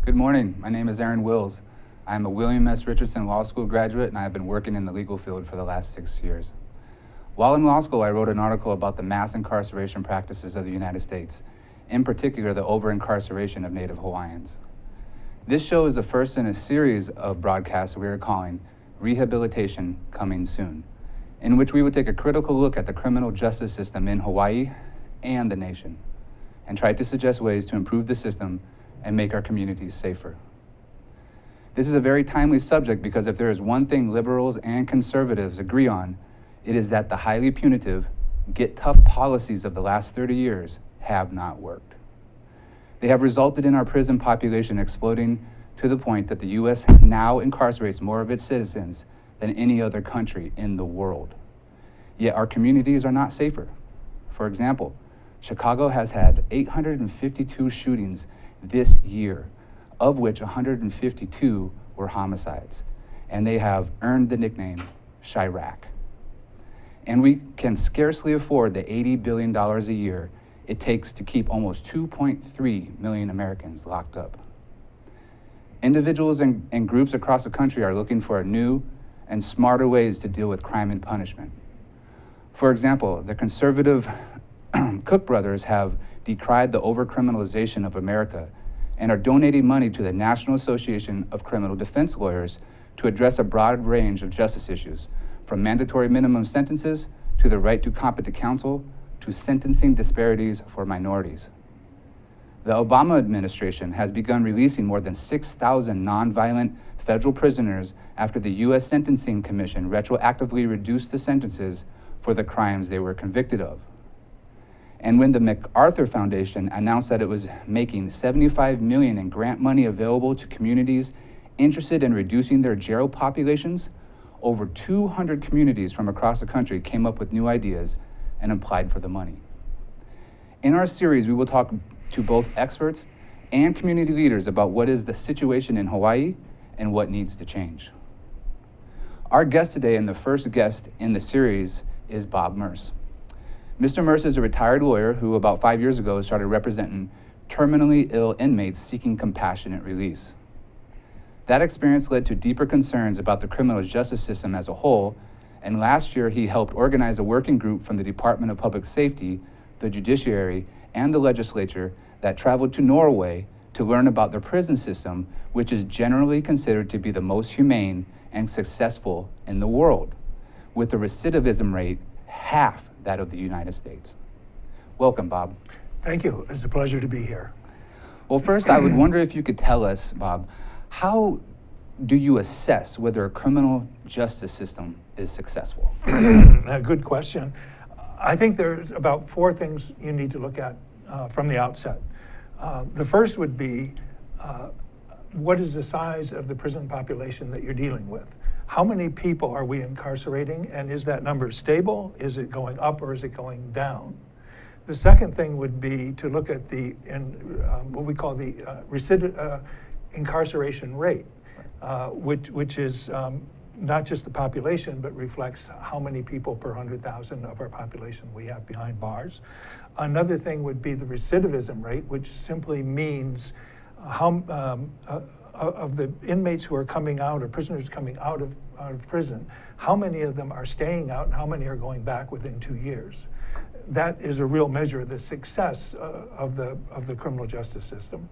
Good morning. My name is Aaron Wills. I am a William S. Richardson Law School graduate, and I have been working in the legal field for the last 6 years. While in law school, I wrote an article about the mass incarceration practices of the United States, in particular the over-incarceration of Native Hawaiians. This show is the first in a series of broadcasts we are calling Rehabilitation Coming Soon, in which we would take a critical look at the criminal justice system in Hawaii and the nation, and try to suggest ways to improve the system and make our communities safer. This is a very timely subject because if there is one thing liberals and conservatives agree on, it is that the highly punitive, get tough policies of the last 30 years have not worked. They have resulted in our prison population exploding to the point that the US now incarcerates more of its citizens than any other country in the world. Yet our communities are not safer. For example, Chicago has had 852 shootings this year, of which 152 were homicides, and they have earned the nickname Chirac. And we can scarcely afford the $80 billion a year it takes to keep almost 2.3 million Americans locked up. Individuals and groups across the country are looking for new and smarter ways to deal with crime and punishment. For example, the conservative Cook brothers have decried the overcriminalization of America and are donating money to the National Association of Criminal Defense Lawyers to address a broad range of justice issues, from mandatory minimum sentences to the right to competent counsel to sentencing disparities for minorities. The Obama administration has begun releasing more than 6,000 nonviolent federal prisoners after the US Sentencing Commission retroactively reduced the sentences for the crimes they were convicted of. And when the MacArthur Foundation announced that it was making $75 million in grant money available to communities interested in reducing their jail populations, over 200 communities from across the country came up with new ideas and applied for the money. In our series, we will talk to both experts and community leaders about what is the situation in Hawaii and what needs to change. Our guest today and the first guest in the series is Bob Merce. Mr. Merce is a retired lawyer who about 5 years ago started representing terminally ill inmates seeking compassionate release. That experience led to deeper concerns about the criminal justice system as a whole, and last year he helped organize a working group from the Department of Public Safety, the judiciary, and the legislature that traveled to Norway to learn about their prison system, which is generally considered to be the most humane and successful in the world, with a recidivism rate half that of the United States. Welcome, Bob. Thank you. It's a pleasure to be here. Well, first, I would wonder if you could tell us, Bob, how do you assess whether a criminal justice system is successful? A good question. I think there's about 4 things you need to look at from the outset. The first would be, what is the size of the prison population that you're dealing with? How many people are we incarcerating, and is that number stable? Is it going up or is it going down? The second thing would be to look at what we call the incarceration rate, which is not just the population, but reflects how many people per 100,000 of our population we have behind bars. Another thing would be the recidivism rate, which simply means how of the inmates who are coming out, or prisoners coming out of prison, how many of them are staying out and how many are going back within 2 years. That is a real measure of the success of the criminal justice system.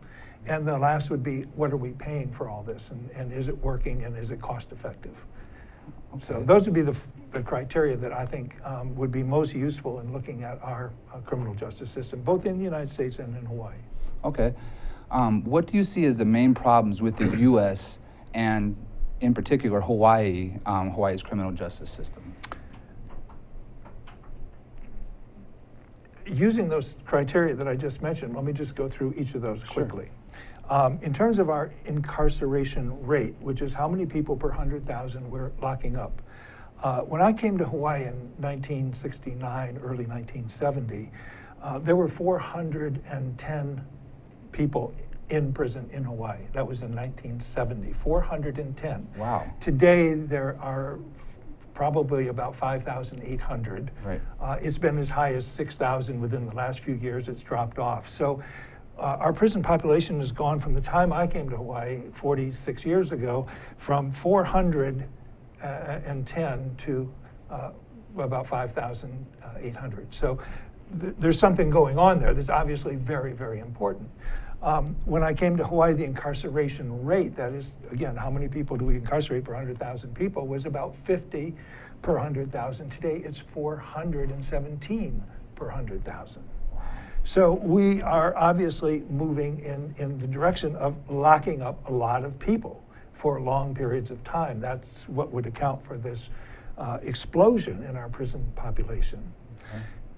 And the last would be, what are we paying for all this, and is it working, and is it cost effective? Okay. So those would be the criteria that I think would be most useful in looking at our criminal justice system, both in the United States and in Hawaii. Okay. What do you see as the main problems with the U.S. and, in particular, Hawaii's criminal justice system? Using those criteria that I just mentioned, let me just go through each of those quickly. Sure. In terms of our incarceration rate, which is how many people per 100,000 we're locking up. When I came to Hawaii in 1969, early 1970, there were 410 people in prison in Hawaii. That was in 1970, 410. Wow. Today, there are probably about 5,800. Right. It's been as high as 6,000 within the last few years. It's dropped off. So our prison population has gone from the time I came to Hawaii 46 years ago from 410 to about 5,800. So there's something going on there that's obviously very, very important. When I came to Hawaii, the incarceration rate, that is, again, how many people do we incarcerate per 100,000 people, was about 50 per 100,000. Today, it's 417 per 100,000. So we are obviously moving in the direction of locking up a lot of people for long periods of time. That's what would account for this explosion in our prison population.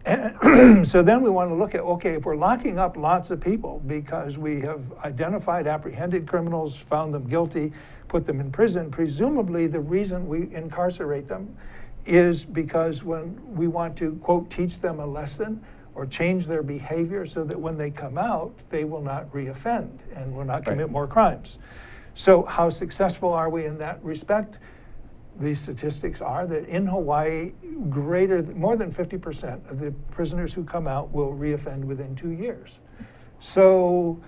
And so then we want to look at, okay, if we're locking up lots of people because we have identified, apprehended criminals, found them guilty, put them in prison, presumably the reason we incarcerate them is because when we want to, quote, teach them a lesson or change their behavior so that when they come out, they will not reoffend and will not commit more crimes. So how successful are we in that respect? These statistics are that in Hawaii, more than 50% of the prisoners who come out will reoffend within 2 years. So,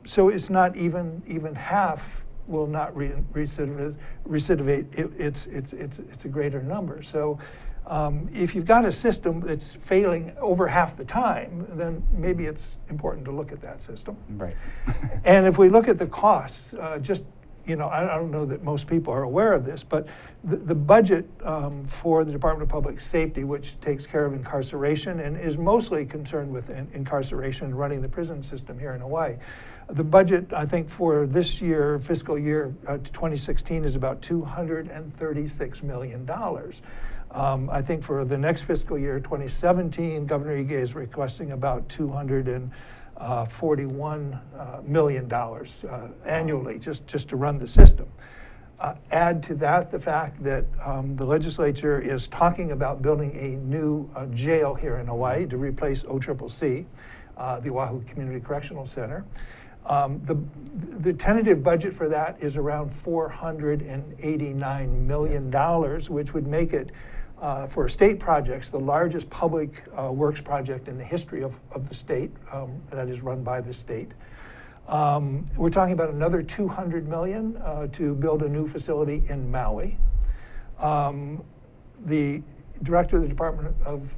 so it's not even half will not recidivate. It's a greater number. So if you've got a system that's failing over half the time, then maybe it's important to look at that system. Right. And if we look at the costs, just, you know, I don't know that most people are aware of this, but the budget for the Department of Public Safety, which takes care of incarceration and is mostly concerned with incarceration and running the prison system here in Hawaii, the budget, I think, for this year, fiscal year 2016, is about $236 million. I think for the next fiscal year, 2017, Governor Ige is requesting about $241 million annually just to run the system. Add to that the fact that the legislature is talking about building a new jail here in Hawaii to replace OCCC, the Oahu Community Correctional Center. The tentative budget for that is around $489 million, which would make it, for state projects, the largest public works project in the history of the state that is run by the state. We're talking about another $200 million to build a new facility in Maui. The director of the Department of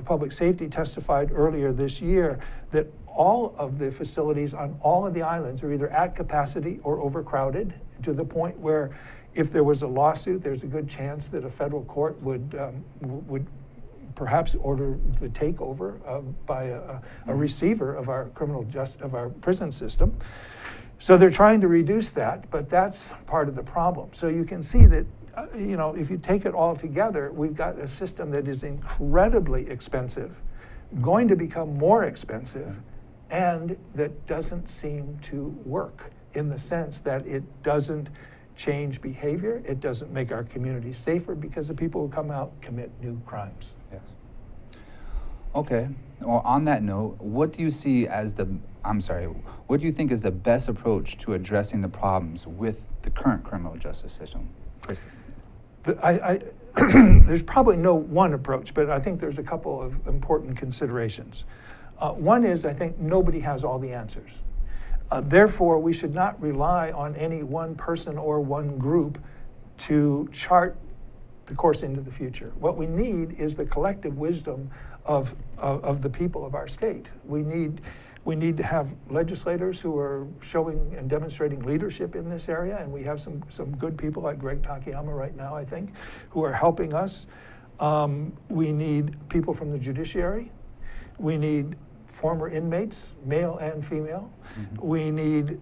Public Safety testified earlier this year that all of the facilities on all of the islands are either at capacity or overcrowded, to the point where if there was a lawsuit, there's a good chance that a federal court would perhaps order the takeover by a receiver of our of our prison system. So they're trying to reduce that, but that's part of the problem. So you can see that, you know, if you take it all together, we've got a system that is incredibly expensive, going to become more expensive, and that doesn't seem to work in the sense that it doesn't change behavior, it doesn't make our community safer, because the people who come out commit new crimes. Yes. Okay. Well, on that note, what do you see as what do you think is the best approach to addressing the problems with the current criminal justice system? There's probably no one approach, but I think there's a couple of important considerations. One is, I think nobody has all the answers. Therefore, we should not rely on any one person or one group to chart the course into the future. What we need is the collective wisdom of the people of our state. We need to have legislators who are showing and demonstrating leadership in this area, and we have some good people like Greg Takayama right now, I think, who are helping us. We need people from the judiciary. We need former inmates, male and female. Mm-hmm. We need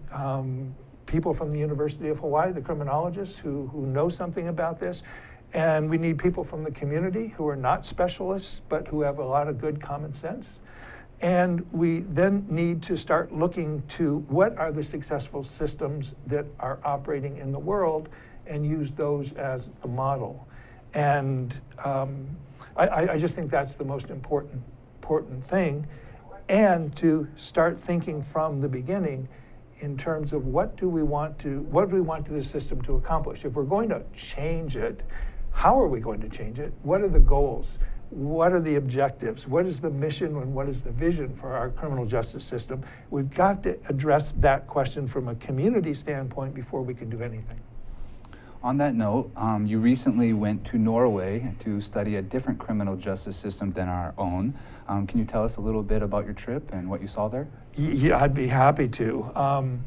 people from the University of Hawaii, the criminologists who know something about this. And we need people from the community who are not specialists, but who have a lot of good common sense. And we then need to start looking to what are the successful systems that are operating in the world and use those as the model. And I just think that's the most important thing. And to start thinking from the beginning in terms of what do we want this system to accomplish? If we're going to change it, how are we going to change it? What are the goals? what are the objectives? What is the mission and what is the vision for our criminal justice system? We've got to address that question from a community standpoint before we can do anything. On that note, you recently went to Norway to study a different criminal justice system than our own. Can you tell us a little bit about your trip and what you saw there? Yeah, I'd be happy to.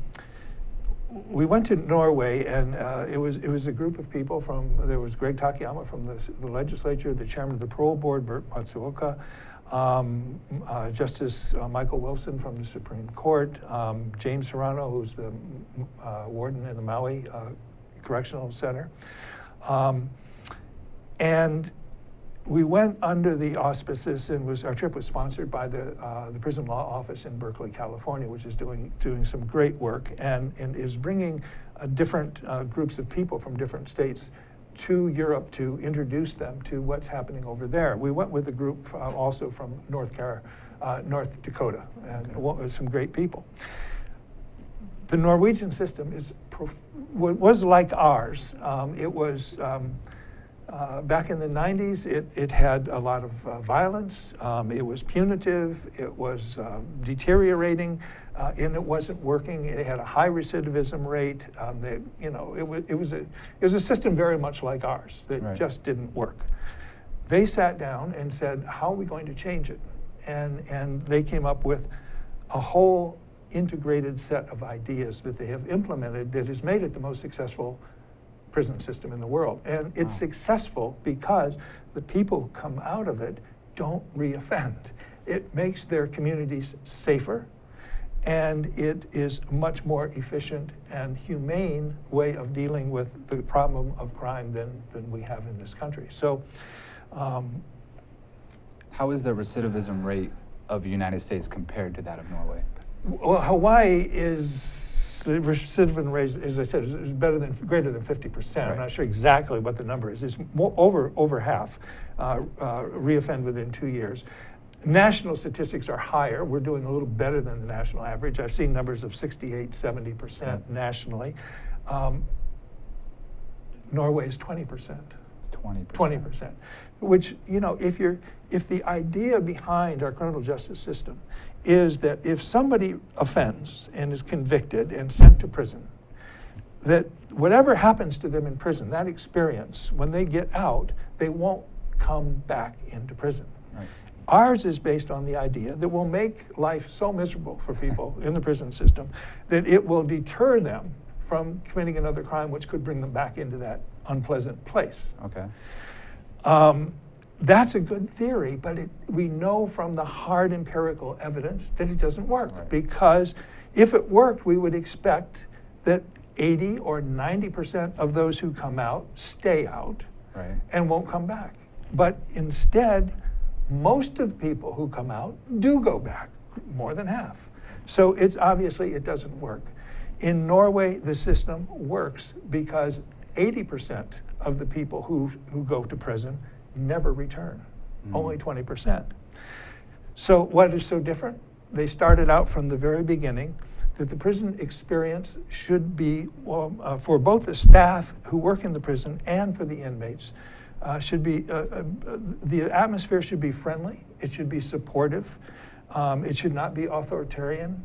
We went to Norway, and it was a group of people from. There was Greg Takayama from the legislature, the chairman of the parole board, Bert Matsuoka, Justice Michael Wilson from the Supreme Court, James Serrano, who's the warden in the Maui Correctional Center, and we went under the auspices, and our trip was sponsored by the Prison Law Office in Berkeley, California, which is doing some great work and is bringing different groups of people from different states to Europe to introduce them to what's happening over there. We went with a group also from North Dakota, and some great people. The Norwegian system was like ours. It was. Back in the 90s, it had a lot of violence. It was punitive. It was deteriorating, and it wasn't working. It had a high recidivism rate. It was a system very much like ours that just didn't work. They sat down and said, "How are we going to change it?" And they came up with a whole integrated set of ideas that they have implemented that has made it the most successful prison system in the world. And it's successful because the people who come out of it don't reoffend. It makes their communities safer, and it is a much more efficient and humane way of dealing with the problem of crime than we have in this country. So, how is the recidivism rate of the United States compared to that of Norway? Well, Hawaii is, the recidivism rate, as I said, is greater than 50%. Right. I'm not sure exactly what the number is. It's over half reoffend within 2 years. National statistics are higher. We're doing a little better than the national average. I've seen numbers of 68, 70% nationally. Norway is 20%. 20%. Which, if the idea behind our criminal justice system is that if somebody offends and is convicted and sent to prison, that whatever happens to them in prison, that experience, when they get out, they won't come back into prison. Right. Ours is based on the idea that we'll make life so miserable for people in the prison system that it will deter them from committing another crime, which could bring them back into that unpleasant place. Okay. That's a good theory, but we know from the hard empirical evidence that it doesn't work. Right. Because if it worked, we would expect that 80 or 90% of those who come out stay out and won't come back. But instead, most of the people who come out do go back, more than half. So it's obviously it doesn't work. In Norway, the system works because 80% of the people who go to prison never return, only 20%. So what is so different? They started out from the very beginning that the prison experience should be, for both the staff who work in the prison and for the inmates, the atmosphere should be friendly, it should be supportive, it should not be authoritarian,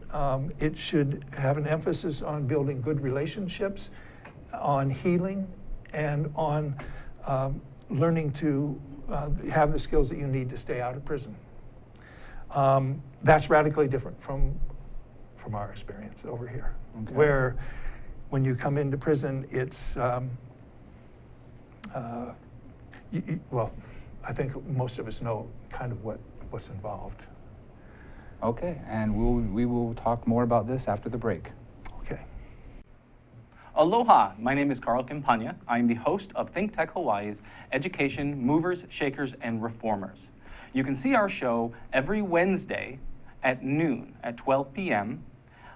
it should have an emphasis on building good relationships, on healing, and on learning to have the skills that you need to stay out of prison. That's radically different from our experience over here, where when you come into prison, it's, well, I think most of us know kind of what's involved. Okay, and we will talk more about this after the break. Okay. Aloha, my name is Carl Campagna. I am the host of Think Tech Hawaii's Education Movers, Shakers, and Reformers. You can see our show every Wednesday at noon at 12 p.m.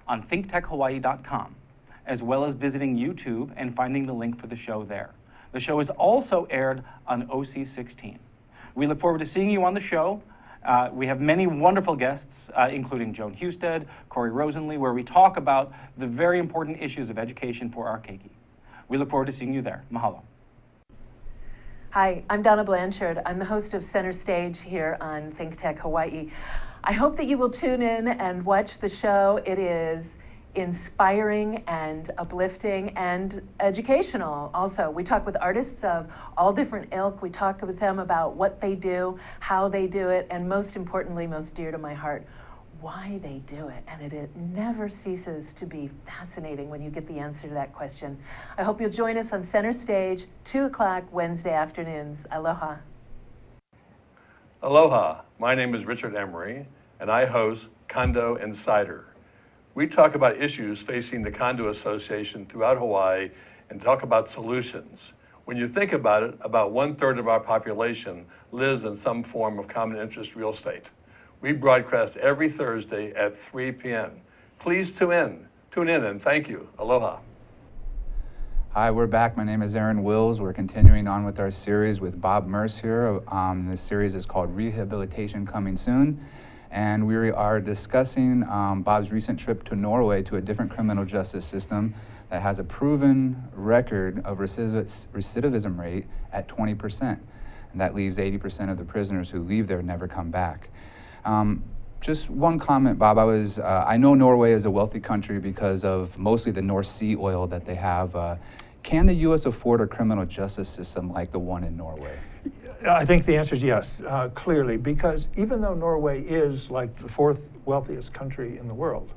on thinktechhawaii.com, as well as visiting YouTube and finding the link for the show there. The show is also aired on OC16. We look forward to seeing you on the show. We have many wonderful guests, including Joan Husted, Corey Rosenlee, where we talk about the very important issues of education for our keiki. We look forward to seeing you there. Mahalo. Hi, I'm Donna Blanchard. I'm the host of Center Stage here on Think Tech Hawaii. I hope that you will tune in and watch the show. It is inspiring and uplifting and educational also. We talk with artists of all different ilk. We talk with them about what they do, how they do it, and most importantly, most dear to my heart, why they do it. And it never ceases to be fascinating when you get the answer to that question. I hope you'll join us on Center Stage, 2 o'clock Wednesday afternoons. Aloha. Aloha, my name is Richard Emery, and I host Condo Insider. We talk about issues facing the condo association throughout Hawaii and talk about solutions. When you think about it, about 1/3 of our population lives in some form of common interest real estate. We broadcast every Thursday at 3 p.m. Please tune in and thank you. Aloha. Hi, we're back. My name is Aaron Wills. We're continuing on with our series with Bob Merce here. This series is called Rehabilitation Coming Soon. And we are discussing Bob's recent trip to Norway to a different criminal justice system that has a proven record of recidivism rate at 20%. And that leaves 80% of the prisoners who leave there never come back. Just one comment, Bob. I know Norway is a wealthy country because of mostly the North Sea oil that they have. Can the U.S. afford a criminal justice system like the one in Norway? I think the answer is yes, clearly, because even though Norway is like the 4th wealthiest country in the world,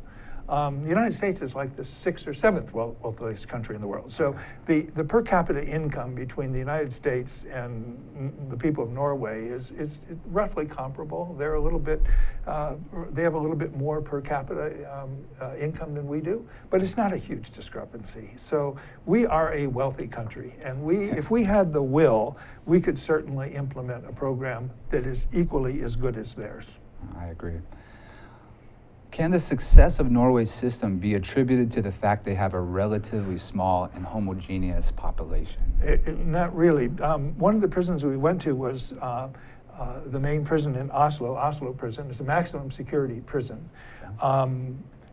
the United States is like the 6th or 7th wealthiest country in the world. So the per capita income between the United States and the people of Norway is roughly comparable. They're a little bit, they have a little bit more per capita income than we do, but it's not a huge discrepancy. So we are a wealthy country, and if we had the will, we could certainly implement a program that is equally as good as theirs. I agree. Can the success of Norway's system be attributed to the fact they have a relatively small and homogeneous population? Not really. One of the prisons we went to was the main prison in Oslo Prison. It's a maximum security prison.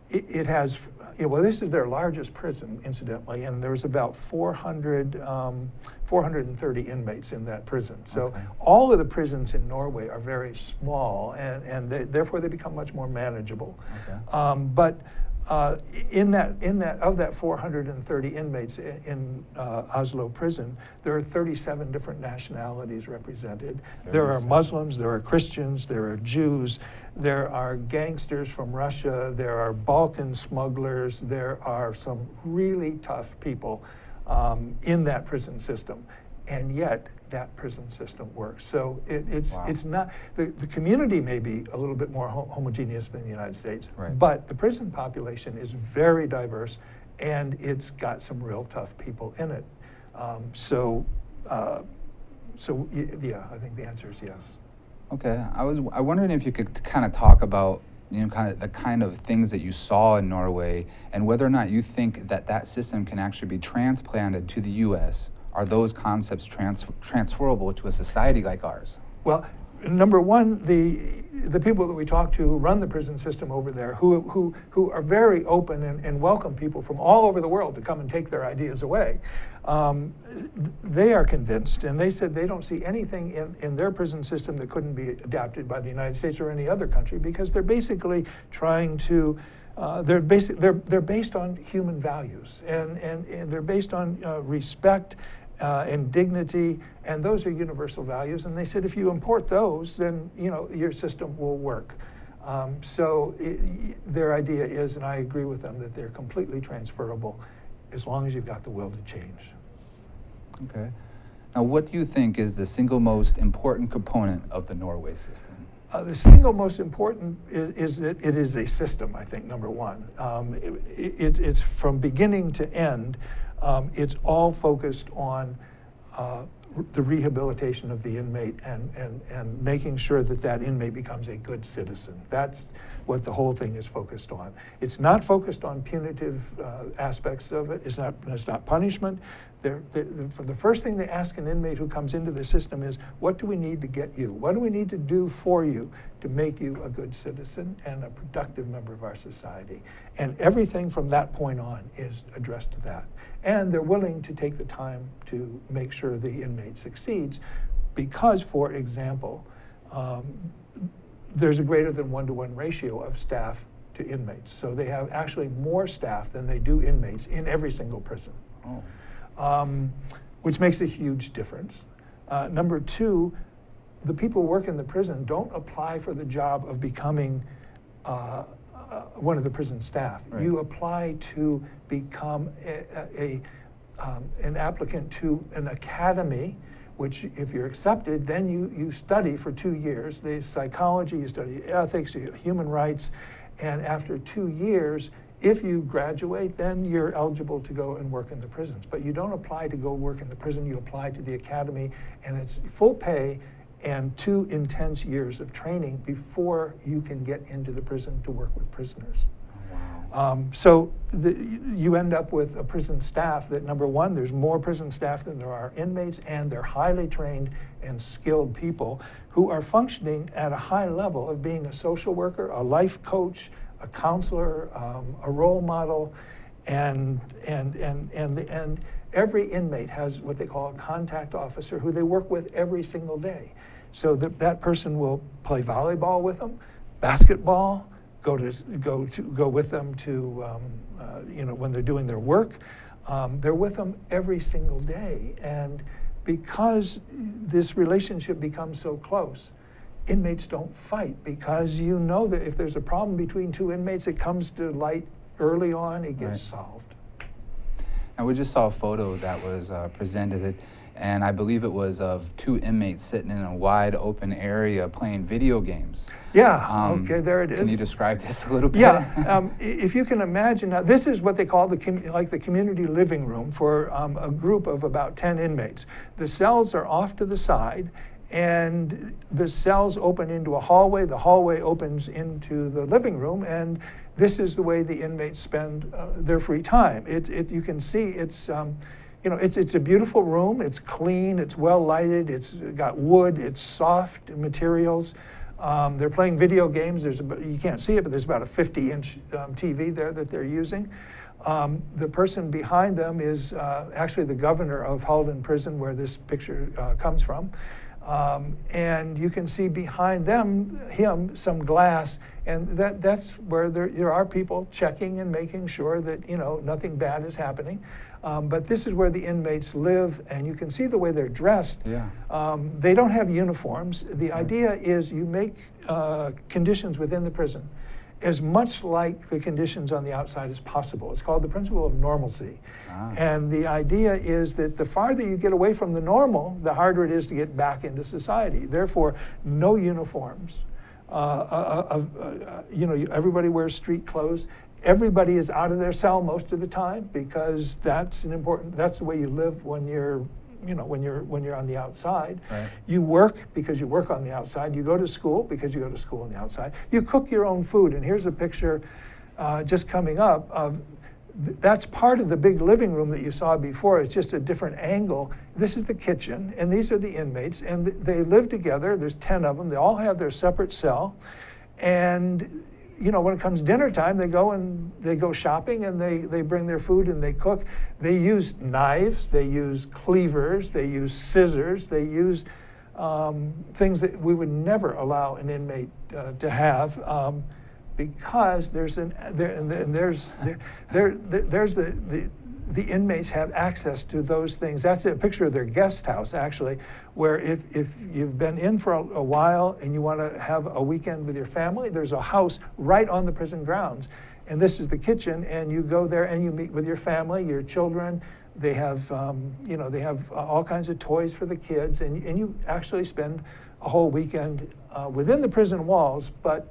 It has, well, this is their largest prison, incidentally, and there's about 430 inmates in that prison. So all of the prisons in Norway are very small, and therefore they become much more manageable. But in that 430 inmates in Oslo Prison, there are 37 different nationalities represented. There are Muslims, there are Christians, there are Jews, there are gangsters from Russia, there are Balkan smugglers, there are some really tough people in that prison system, and yet that prison system works. So it's not, the community may be a little bit more homogeneous than the United States, but the prison population is very diverse, and it's got some real tough people in it. So yeah, I think the answer is yes. Okay, I wondering if you could kind of talk about the kind of things that you saw in Norway, and whether or not you think that system can actually be transplanted to the U.S. Are those concepts transferable to a society like ours? Well, number one, the people that we talk to who run the prison system over there, who are very open and welcome people from all over the world to come and take their ideas away, they are convinced, and they said they don't see anything in their prison system that couldn't be adapted by the United States or any other country, because they're basically trying to they're based on human values, and they're based on respect and dignity, and those are universal values. And they said if you import those, then your system will work. So their idea is, and I agree with them, that they're completely transferable as long as you've got the will to change. Okay. Now, what do you think is the single most important component of the Norway system? The single most important is that it is a system, I think, number one. It's from beginning to end, it's all focused on the rehabilitation of the inmate and making sure that inmate becomes a good citizen. That's what the whole thing is focused on. It's not focused on punitive aspects of it. It's not punishment. The first thing they ask an inmate who comes into the system is, what do we need to get you? What do we need to do for you to make you a good citizen and a productive member of our society. And everything from that point on is addressed to that. And they're willing to take the time to make sure the inmate succeeds because, for example, there's a greater than 1-to-1 ratio of staff to inmates. So they have actually more staff than they do inmates in every single prison, which makes a huge difference. Number two, the people who work in the prison don't apply for the job of becoming one of the prison staff. Right. You apply to become an applicant to an academy, which if you're accepted, then you study for 2 years. There's psychology, you study ethics, human rights, and after 2 years, if you graduate, then you're eligible to go and work in the prisons. But you don't apply to go work in the prison, you apply to the academy, and it's full pay and 2 intense years of training before you can get into the prison to work with prisoners. Wow. So you end up with a prison staff that, number one, there's more prison staff than there are inmates, and they're highly trained and skilled people who are functioning at a high level of being a social worker, a life coach, a counselor, a role model, and every inmate has what they call a contact officer who they work with every single day. So that person will play volleyball with them, basketball, go with them to when they're doing their work. They're with them every single day, and because this relationship becomes so close, inmates don't fight, because you know that if there's a problem between 2 inmates, it comes to light early on, it gets solved. And we just saw a photo that was presented, and I believe it was of 2 inmates sitting in a wide open area playing video games. Yeah, okay, there it is. Can you describe this a little bit? Yeah, if you can imagine, now this is what they call the community living room for a group of about 10 inmates. The cells are off to the side, and the cells open into a hallway. The hallway opens into the living room, and this is the way the inmates spend their free time. You can see it's a beautiful room. It's clean. It's well lighted. It's got wood. It's soft materials. They're playing video games. You can't see it, but there's about a 50-inch TV there that they're using. The person behind them is actually the governor of Halden Prison, where this picture comes from. And you can see behind him some glass, and that's where there are people checking and making sure that nothing bad is happening. But this is where the inmates live, and you can see the way they're dressed. Yeah. They don't have uniforms. The idea is you make conditions within the prison as much like the conditions on the outside as possible. It's called the principle of normalcy. And the idea is that the farther you get away from the normal, the harder it is to get back into society. Therefore, no uniforms. Everybody wears street clothes. Everybody is out of their cell most of the time, because that's the way you live when you're on the outside. Right. You work because you work on the outside. You go to school because you go to school on the outside. You cook your own food, and here's a picture just coming up of that's part of the big living room that you saw before. It's just a different angle. This is the kitchen, and these are the inmates, and they live together. There's 10 of them. They all have their separate cell, and when it comes dinner time, they go shopping, and they bring their food and they cook. They use knives, they use cleavers, they use scissors, they use things that we would never allow an inmate to have, because the inmates have access to those things. That's a picture of their guest house, actually, where if you've been in for a while and you want to have a weekend with your family, there's a house right on the prison grounds. And this is the kitchen, and you go there and you meet with your family, your children. They have, they have all kinds of toys for the kids, and you actually spend a whole weekend within the prison walls, but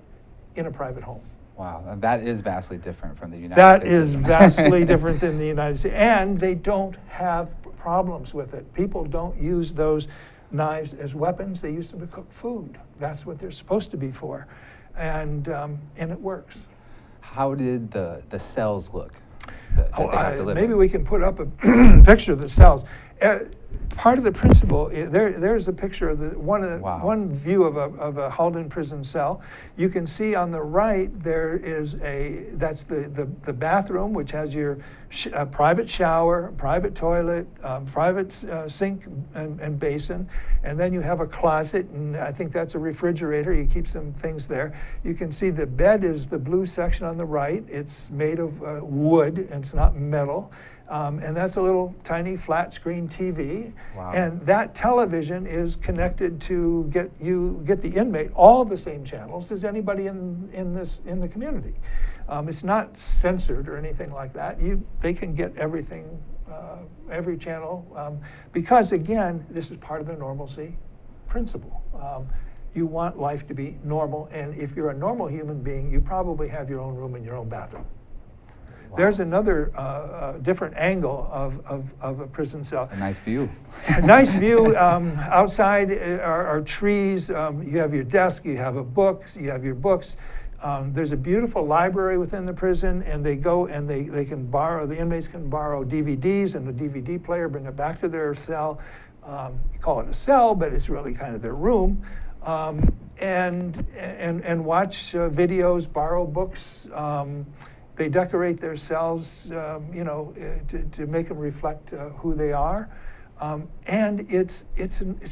in a private home. Wow, that is vastly different from the United States. That is vastly different than the United States. And they don't have problems with it. People don't use those knives as weapons. They use them to cook food. That's what they're supposed to be for. And it works. How did the cells look? Maybe we can put up a picture of the cells. part of the principle, there's a picture of Wow. one view of a Halden Prison cell. You can see on the right there is that's the bathroom, which has your private shower, private toilet, private sink and basin, and then you have a closet, and I think that's a refrigerator. You keep some things there. You can see the bed is the blue section on the right. It's made of wood, and it's not metal. And that's a little tiny flat screen TV. Wow. And that television is connected to get the inmate all the same channels as anybody in the community. It's not censored or anything like that. They can get everything, every channel, because again, this is part of the normalcy principle. You want life to be normal, and if you're a normal human being, you probably have your own room and your own bathroom. Wow. There's another different angle of a prison cell. It's a nice view. Nice view. Outside are trees. You have your desk. You have you have your books. There's a beautiful library within the prison, and they go and the inmates can borrow DVDs and a DVD player, bring it back to their cell. You call it a cell, but it's really kind of their room. And watch videos, borrow books. They decorate their cells, to make them reflect who they are, and it's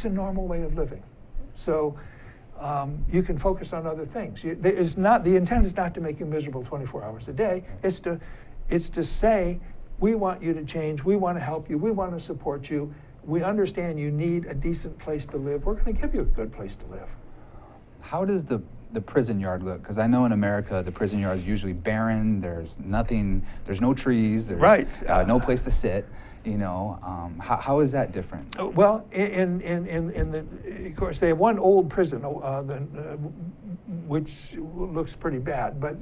a normal way of living. So you can focus on other things. The intent is not to make you miserable 24 hours a day. It's to say, we want you to change. We want to help you. We want to support you. We understand you need a decent place to live. We're going to give you a good place to live. How does the prison yard look? Because I know in America the prison yard is usually barren. There's nothing. There's no trees. There's right. No place to sit. How is that different? Well, of course, they have one old prison, which looks pretty bad, but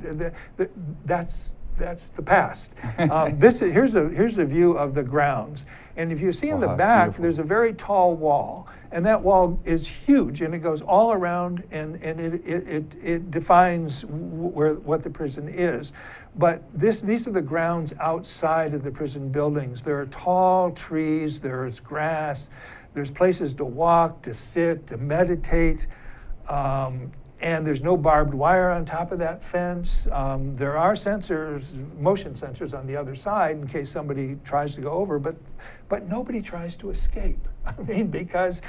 that's the past. Here's a view of the grounds, and if you see in the back, there's a very tall wall, and that wall is huge, and it goes all around, and it defines what the prison is. But these are the grounds outside of the prison buildings. There are tall trees, there's grass, there's places to walk, to sit, to meditate. And there's no barbed wire on top of that fence. There are sensors, motion sensors on the other side in case somebody tries to go over, but nobody tries to escape. I mean, because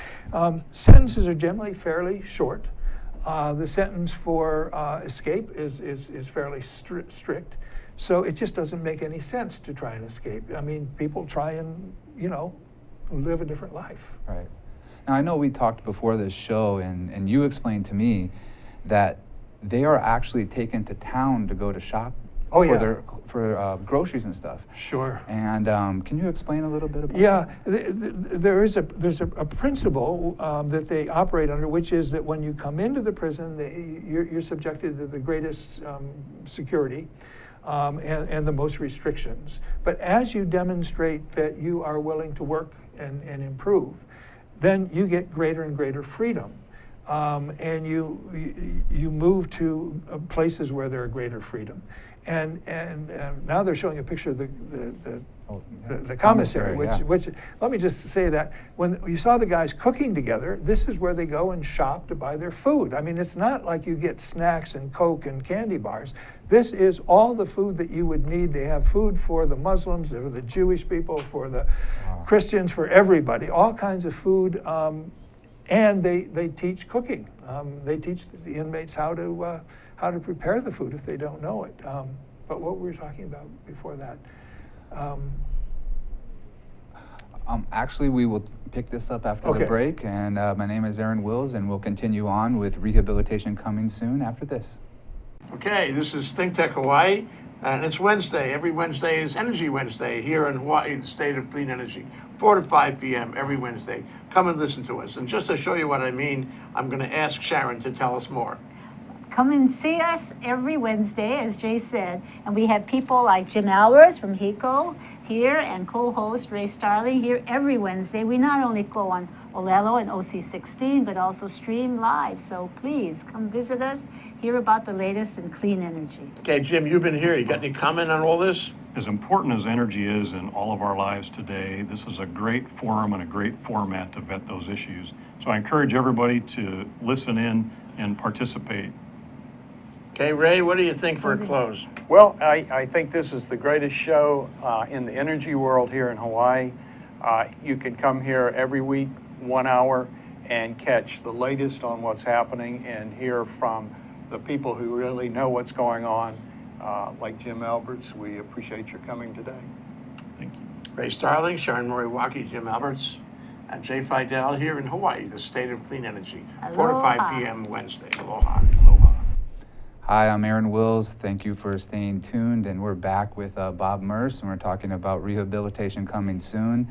sentences are generally fairly short. The sentence for escape is fairly strict. So it just doesn't make any sense to try and escape. I mean, people try and, live a different life. Right. Now, I know we talked before this show, and you explained to me that they are actually taken to town to go to shop for groceries and stuff. Sure. And can you explain a little bit about that? There's a principle that they operate under, which is that when you come into the prison, you're subjected to the greatest security and the most restrictions. But as you demonstrate that you are willing to work and improve, then you get greater and greater freedom. And you move to places where there are greater freedom, and now they're showing a picture of the commissary, which let me just say that when you saw the guys cooking together, this is where they go and shop to buy their food. I mean, it's not like you get snacks and Coke and candy bars. This is all the food that you would need. They have food for the Muslims, for the Jewish people, for the Christians, for everybody, all kinds of food. And they teach cooking. They teach the inmates how to prepare the food if they don't know it. But what were we talking about before that? Actually, we will pick this up after Okay. the break. And my name is Aaron Wills, and we'll continue on with Rehabilitation Coming Soon after this. Okay, this is Think Tech Hawaii, and it's Wednesday. Every Wednesday is Energy Wednesday here in Hawaii, the state of clean energy. 4 to 5 p.m. every Wednesday. Come and listen to us. And just to show you what I mean, I'm going to ask Sharon to tell us more. Come and see us every Wednesday, as Jay said. And we have people like Jim Albers from HECO here and co-host Ray Starling here every Wednesday. We not only go on Olelo and OC16, but also stream live. So please come visit us hear about the latest in clean energy. Okay, Jim, you've been here. You got any comment on all this? As important as energy is in all of our lives today, this is a great forum and a great format to vet those issues. So I encourage everybody to listen in and participate. Okay, Ray, what do you think for a close? Well, I think this is the greatest show in the energy world here in Hawaii. You can come here every week, 1 hour, and catch the latest on what's happening and hear from the people who really know what's going on, like Jim Alberts. We appreciate your coming today. Thank you. Ray Starling, Sharon Moriwaki, Jim Alberts, and Jay Fidel here in Hawaii, the state of clean energy, 4 to 5 Aloha. p.m. Wednesday. Aloha. Aloha. Hi, I'm Aaron Wills. Thank you for staying tuned. And we're back with Bob Merce, and we're talking about Rehabilitation Coming Soon.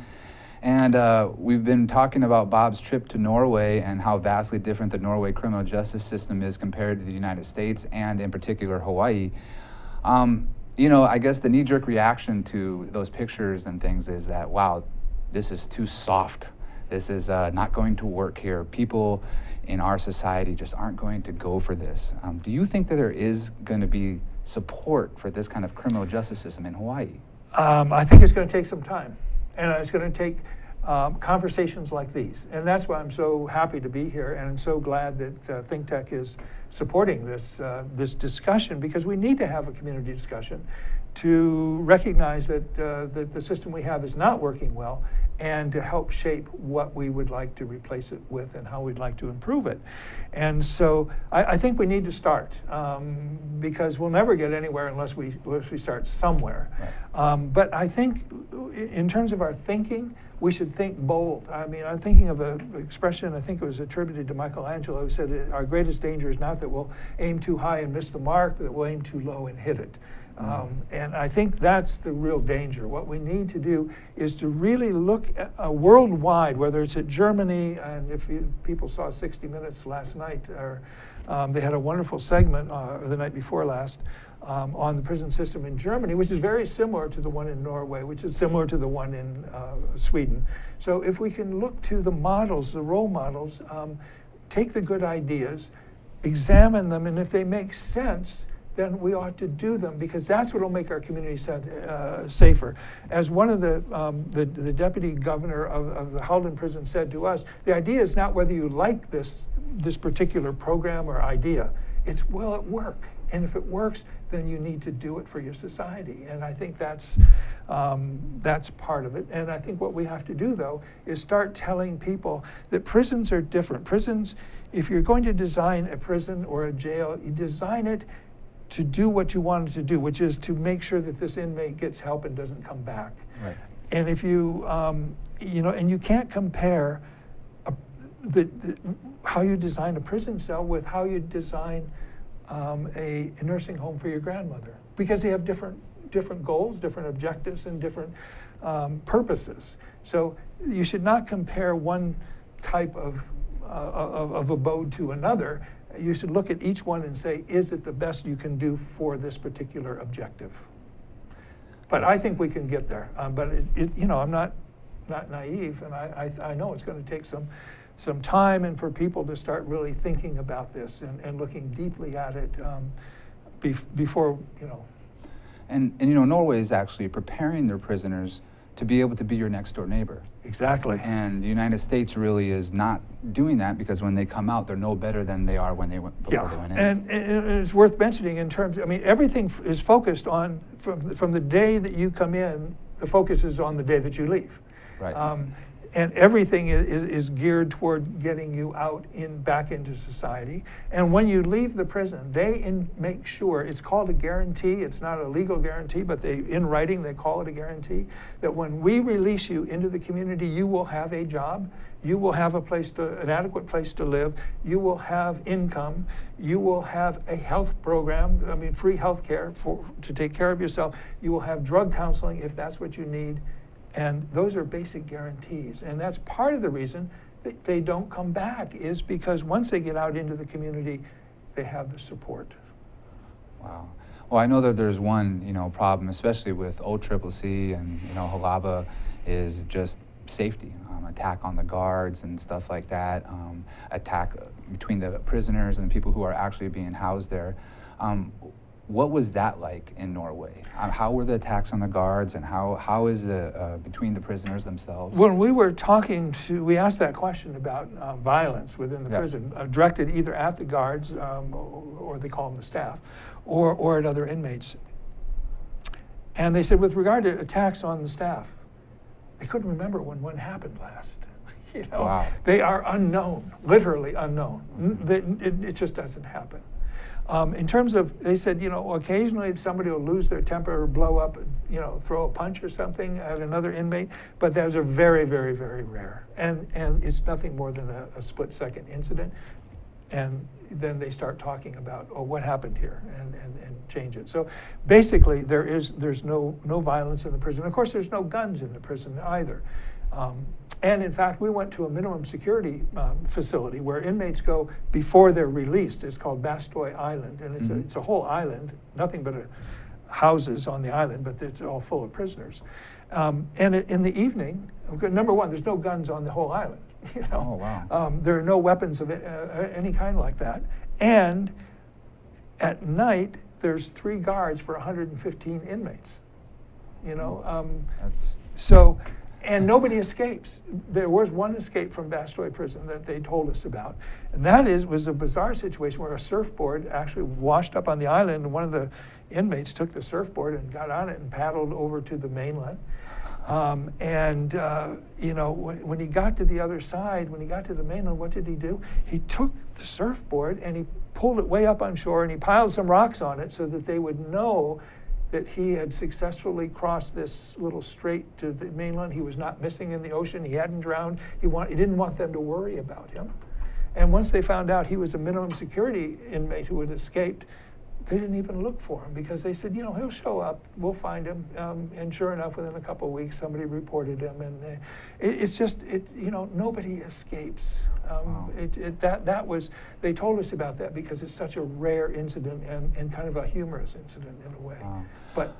And we've been talking about Bob's trip to Norway and how vastly different the Norway criminal justice system is compared to the United States, and in particular Hawaii. You know, I guess the knee-jerk reaction to those pictures and things is that, wow, this is too soft. This is not going to work here. People in our society just aren't going to go for this. Do you think that there is going to be support for this kind of criminal justice system in Hawaii? I think it's going to take some time, and it's going to take conversations like these. And that's why I'm so happy to be here, and I'm so glad that ThinkTech is supporting this discussion, because we need to have a community discussion to recognize that the system we have is not working well, and to help shape what we would like to replace it with and how we'd like to improve it. And so I think we need to start, because we'll never get anywhere unless we start somewhere. Right. But I think in terms of our thinking, we should think bold. I mean, I'm thinking of an expression, I think it was attributed to Michelangelo, who said, our greatest danger is not that we'll aim too high and miss the mark, but that we'll aim too low and hit it. And I think that's the real danger. What we need to do is to really look at, worldwide, whether it's at Germany, and if people saw 60 Minutes last night, or they had a wonderful segment the night before last on the prison system in Germany, which is very similar to the one in Norway, which is similar to the one in Sweden. So if we can look to the models, the role models, take the good ideas, examine them, and if they make sense, then we ought to do them, because that's what will make our community safer. As one of the deputy governor of the Halden Prison said to us, the idea is not whether you like this particular program or idea, it's will it work? And if it works, then you need to do it for your society. And I think that's part of it. And I think what we have to do, though, is start telling people that prisons are different. Prisons, if you're going to design a prison or a jail, you design it to do what you want it to do, which is to make sure that this inmate gets help and doesn't come back. Right. And if you, and you can't compare how you design a prison cell with how you design a nursing home for your grandmother, because they have different goals, different objectives, and different purposes. So you should not compare one type of abode to another. You should look at each one and say, is it the best you can do for this particular objective? But I think we can get there. But I'm not naive, and I know it's going to take some time, and for people to start really thinking about this and looking deeply at it before. And Norway is actually preparing their prisoners to be able to be your next door neighbor. Exactly. And the United States really is not doing that, because when they come out, they're no better than they are when they went before they went in. And it's worth mentioning in terms, everything is focused on, from the day that you come in, the focus is on the day that you leave. Right. And everything is geared toward getting you out back into society. And when you leave the prison, they make sure, it's called a guarantee, it's not a legal guarantee, but in writing they call it a guarantee, that when we release you into the community, you will have a job, you will have an adequate place to live, you will have income, you will have a health program, free health care to take care of yourself, you will have drug counseling if that's what you need. And those are basic guarantees. And that's part of the reason that they don't come back, is because once they get out into the community, they have the support. Wow. Well, I know that there's one, problem, especially with OCCC and, Halava, is just safety. attack on the guards and stuff like that, attack between the prisoners and the people who are actually being housed there. What was that like in Norway? How were the attacks on the guards, and how is it between the prisoners themselves? When we were talking we asked that question about violence within the prison, directed either at the guards, or they call them the staff, or at other inmates. And they said, with regard to attacks on the staff, they couldn't remember when one happened last. You know, Wow. They are unknown, literally unknown. It just doesn't happen. In terms of, they said, you know, occasionally somebody will lose their temper or blow up, you know, throw a punch or something at another inmate, but those are very, very, very rare. And it's nothing more than a split-second incident. And then they start talking about, oh, what happened here, and change it. So basically, there's no violence in the prison. Of course, there's no guns in the prison either. And in fact, we went to a minimum security facility where inmates go before they're released. It's called Bastoy Island, and it's a whole island, nothing but houses on the island, but it's all full of prisoners. And in the evening, number one, there's no guns on the whole island. You know? Oh, wow. There are no weapons of any kind like that. And at night, there's 3 guards for 115 inmates. You know, That's so, and nobody escapes. There was one escape from Bastoy Prison that they told us about, and that was a bizarre situation where a surfboard actually washed up on the island, and one of the inmates took the surfboard and got on it and paddled over to the mainland. You know, when he got to the other side, when he got to the mainland, what did he do? He took the surfboard and he pulled it way up on shore, and he piled some rocks on it so that they would know that he had successfully crossed this little strait to the mainland. He was not missing in the ocean. He hadn't drowned. He didn't want them to worry about him. And once they found out he was a minimum security inmate who had escaped, they didn't even look for him, because they said, you know, he'll show up, we'll find him. And sure enough, within a couple of weeks, somebody reported him. And it's just, you know, nobody escapes. Wow. They told us about that because it's such a rare incident and kind of a humorous incident in a way. Wow. But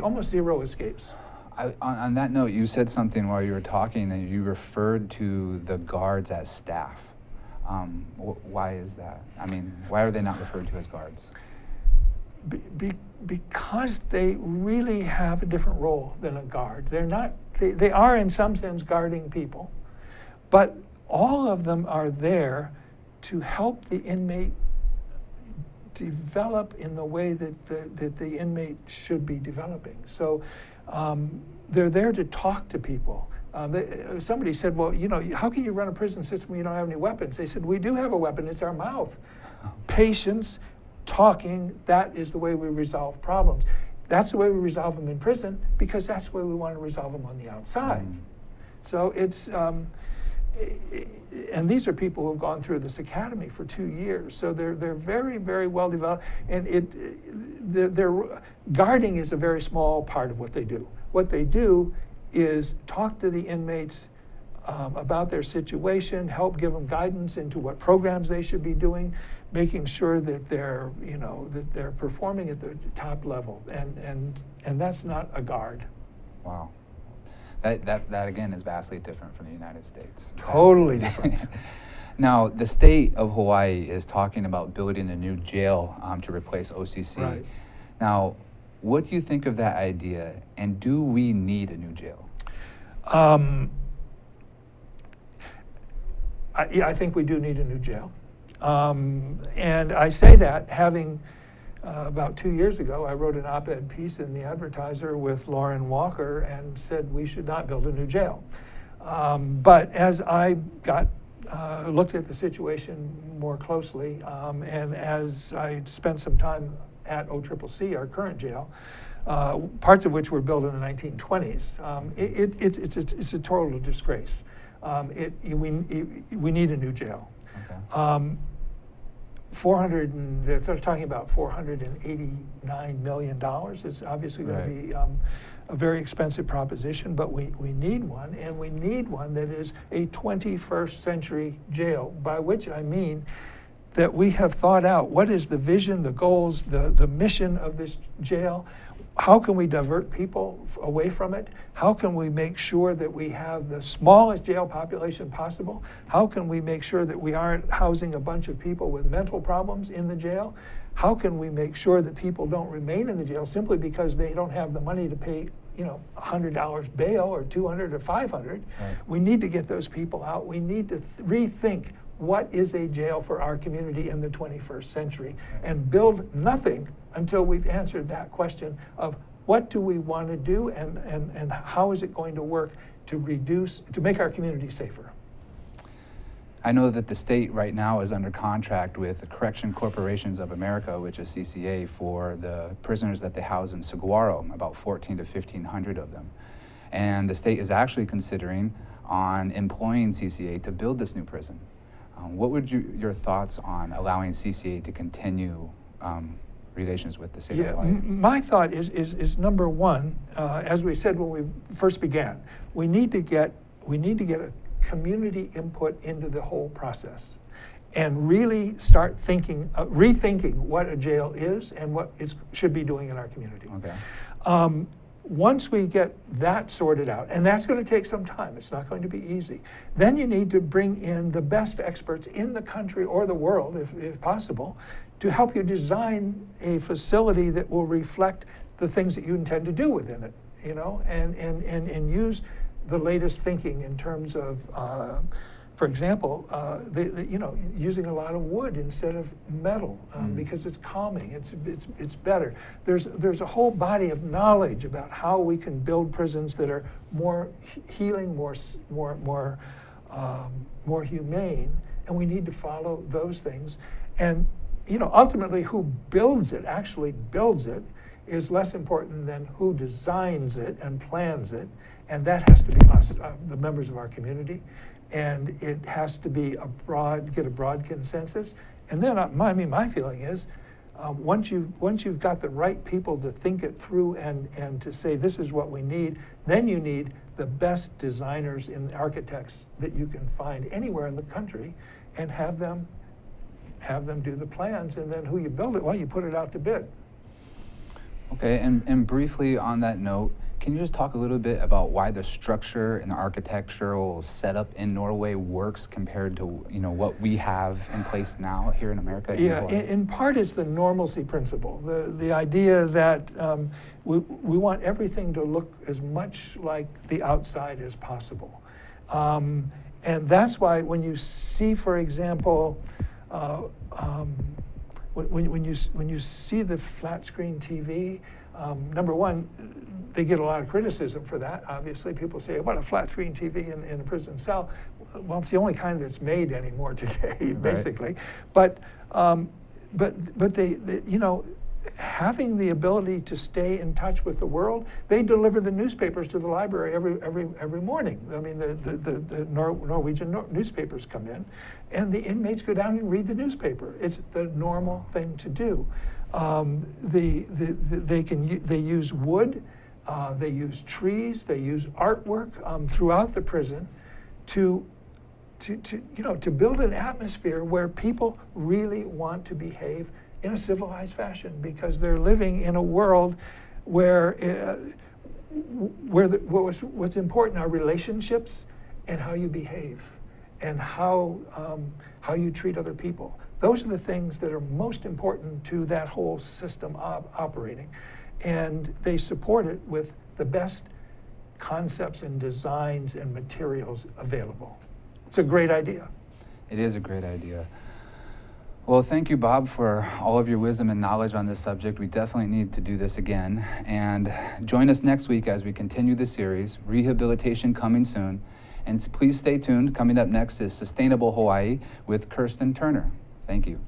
almost zero escapes. On that note, you said something while you were talking, and you referred to the guards as staff. Why is that? I mean, why are they not referred to as guards? Because they really have a different role than a guard. They're not. They are in some sense guarding people, but all of them are there to help the inmate develop in the way that the inmate should be developing. So they're there to talk to people. Somebody said, well, you know, how can you run a prison system when you don't have any weapons? They said, we do have a weapon, it's our mouth. Patience, talking, that is the way we resolve problems. That's the way we resolve them in prison, because that's the way we want to resolve them on the outside. So it's, and these are people who have gone through this academy for 2 years. So they're very, very well developed. And their guarding is a very small part of what they do. What they do is talk to the inmates about their situation, help give them guidance into what programs they should be doing, making sure that they're, you know, that they're performing at the top level. And that's not a guard. Wow. That again is vastly different from the United States. Totally different. Now, the state of Hawaii is talking about building a new jail to replace OCC. Right. Now, what do you think of that idea, and do we need a new jail? I think we do need a new jail. And I say that having, about 2 years ago, I wrote an op-ed piece in the Advertiser with Lauren Walker and said we should not build a new jail. But as I looked at the situation more closely, and as I spent some time at OCCC, our current jail, parts of which were built in the 1920s, it's a total disgrace. We need a new jail. Okay. They're talking about $489 million. It's obviously going to be a very expensive proposition, but we need one, and we need one that is a 21st century jail, by which I mean that we have thought out what is the vision, the goals, the mission of this jail. How can we divert people away from it? How can we make sure that we have the smallest jail population possible? How can we make sure that we aren't housing a bunch of people with mental problems in the jail? How can we make sure that people don't remain in the jail simply because they don't have the money to pay, $100 bail or $200 or $500? Right. We need to get those people out. We need to rethink what is a jail for our community in the 21st century, and build nothing until we've answered that question of what do we want to do, and how is it going to work to make our community safer. I know that the state right now is under contract with the Correction Corporations of America, which is CCA, for the prisoners that they house in Saguaro, about 1,400 to 1,500 of them. And the state is actually considering on employing CCA to build this new prison. What would your thoughts on allowing CCA to continue relations with the state of Hawaii? My thought is number one, as we said when we first began, we need to get a community input into the whole process, and really start rethinking what a jail is and what it should be doing in our community. Okay. Once we get that sorted out, and that's going to take some time, it's not going to be easy, then you need to bring in the best experts in the country or the world, if possible, to help you design a facility that will reflect the things that you intend to do within it, and use the latest thinking in terms of, for example, using a lot of wood instead of metal, because it's calming. It's better. There's a whole body of knowledge about how we can build prisons that are more healing, more humane, and we need to follow those things. And ultimately, who actually builds it, is less important than who designs it and plans it, and that has to be us, the members of our community. And it has to be get a broad consensus. And then my feeling is, once you've got the right people to think it through and to say this is what we need, then you need the best designers and architects that you can find anywhere in the country, and have them do the plans. And then who you build it, well, you put it out to bid. Okay, and briefly on that note, can you just talk a little bit about why the structure and the architectural setup in Norway works compared to what we have in place now here in America? Yeah, in part is the normalcy principle, the idea that we want everything to look as much like the outside as possible, and that's why when you see, for example, when you see the flat screen TV, number one, they get a lot of criticism for that. Obviously, people say, "What, a flat screen TV in a prison cell?" Well, it's the only kind that's made anymore today, basically. Right. But they having the ability to stay in touch with the world, they deliver the newspapers to the library every morning. I mean, the Norwegian newspapers come in, and the inmates go down and read the newspaper. It's the normal thing to do. They use wood, they use trees, they use artwork throughout the prison to build an atmosphere where people really want to behave in a civilized fashion, because they're living in a world where what's important are relationships and how you behave and how you treat other people. Those are the things that are most important to that whole system operating, and they support it with the best concepts and designs and materials available. It's a great idea. It is a great idea. Well, thank you, Bob, for all of your wisdom and knowledge on this subject. We definitely need to do this again. And join us next week as we continue the series, Rehabilitation Coming Soon. And please stay tuned. Coming up next is Sustainable Hawaii with Kirsten Turner. Thank you.